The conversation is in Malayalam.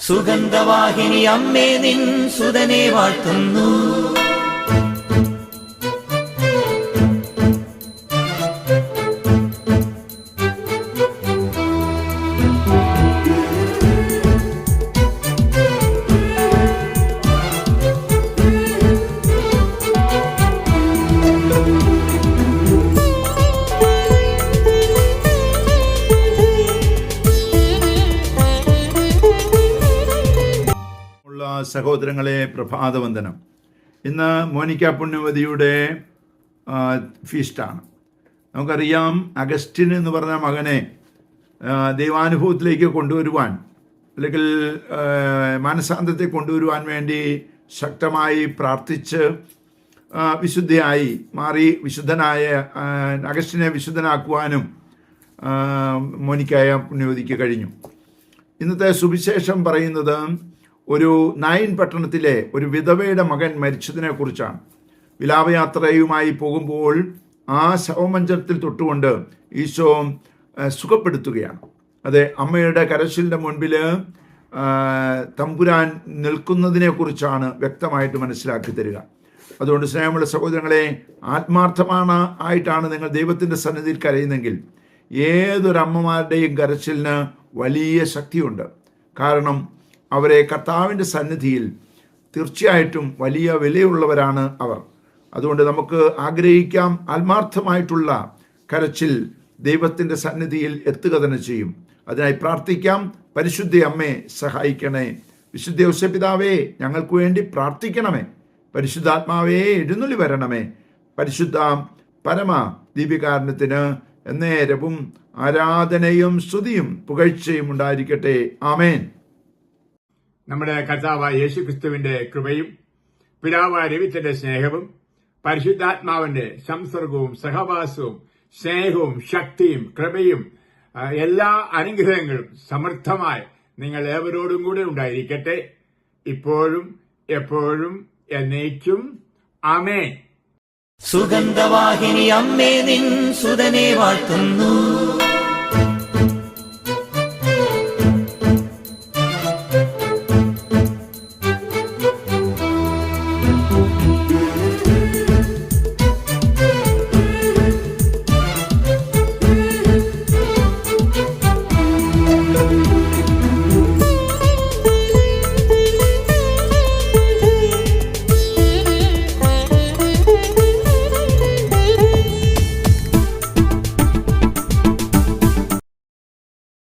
സുഗന്ധവാഹിനി അമ്മേ നിൻ സുതനെ വാഴ്ത്തുന്നു. സഹോദരങ്ങളെ, പ്രഭാതവന്ദനം. ഇന്ന് മോനിക്ക പുണ്യവതിയുടെ ഫീസ്റ്റാണ്. നമുക്കറിയാം, അഗസ്റ്റിൻ എന്ന് പറഞ്ഞ മകനെ ദൈവാനുഭവത്തിലേക്ക് കൊണ്ടുവരുവാൻ, അല്ലെങ്കിൽ മാനസാന്തരത്തെ കൊണ്ടുവരുവാൻ വേണ്ടി ശക്തമായി പ്രാർത്ഥിച്ച് വിശുദ്ധയായി മാറി വിശുദ്ധനായ അഗസ്റ്റിനെ വിശുദ്ധനാക്കുവാനും മോനിക്കായ പുണ്യവതിക്ക് കഴിഞ്ഞു. ഇന്നത്തെ സുവിശേഷം പറയുന്നത് ഒരു നായിൻ പട്ടണത്തിലെ ഒരു വിധവയുടെ മകൻ മരിച്ചതിനെ കുറിച്ചാണ്. വിലാപയാത്രയുമായി പോകുമ്പോൾ ആ ശവമഞ്ചത്തിൽ തൊട്ടുകൊണ്ട് ഈശോ സുഖപ്പെടുത്തുകയാണ്. അതെ, അമ്മയുടെ കരച്ചിലിൻ്റെ മുൻപിൽ തമ്പുരാൻ നിൽക്കുന്നതിനെ കുറിച്ചാണ് വ്യക്തമായിട്ട് മനസ്സിലാക്കി തരിക. അതുകൊണ്ട് സ്നേഹമുള്ള സഹോദരങ്ങളെ, ആയിട്ടാണ് നിങ്ങൾ ദൈവത്തിൻ്റെ സന്നിധിയിൽ കരയുന്നെങ്കിൽ ഏതൊരമ്മമാരുടെയും കരച്ചിലിന് വലിയ ശക്തിയുണ്ട്. കാരണം അവരെ കർത്താവിൻ്റെ സന്നിധിയിൽ തീർച്ചയായിട്ടും വലിയ വിലയുള്ളവരാണ് അവർ. അതുകൊണ്ട് നമുക്ക് ആഗ്രഹിക്കാം, ആത്മാർത്ഥമായിട്ടുള്ള കരച്ചിൽ ദൈവത്തിൻ്റെ സന്നിധിയിൽ എത്തുക തന്നെ ചെയ്യും. അതിനായി പ്രാർത്ഥിക്കാം. പരിശുദ്ധ അമ്മേ സഹായിക്കണേ. വിശുദ്ധ ഔസേപിതാവേ ഞങ്ങൾക്ക് വേണ്ടി പ്രാർത്ഥിക്കണമേ. പരിശുദ്ധാത്മാവേ എഴുന്നള്ളി വരണമേ. പരിശുദ്ധ പരമ ദീപികാരണത്തിന് എന്നേരവും ആരാധനയും സ്തുതിയും പുകഴ്ചയും ഉണ്ടായിരിക്കട്ടെ. ആമേൻ. നമ്മുടെ കർത്താവായ യേശുക്രിസ്തുവിന്റെ കൃപയും പിതാവായ ദൈവത്തിന്റെ സ്നേഹവും പരിശുദ്ധാത്മാവിന്റെ സംസർഗവും സഹവാസവും സ്നേഹവും ശക്തിയും കൃപയും എല്ലാ അനുഗ്രഹങ്ങളും സമൃദ്ധമായി നിങ്ങൾ ഏവരോടും കൂടെ ഉണ്ടായിരിക്കട്ടെ, ഇപ്പോഴും എപ്പോഴും എന്നേക്കും. ആമേൻ. സുഗന്ധവാഹിനി അമ്മേ നിൻ സുതനെ വാഴ്ത്തുന്നു.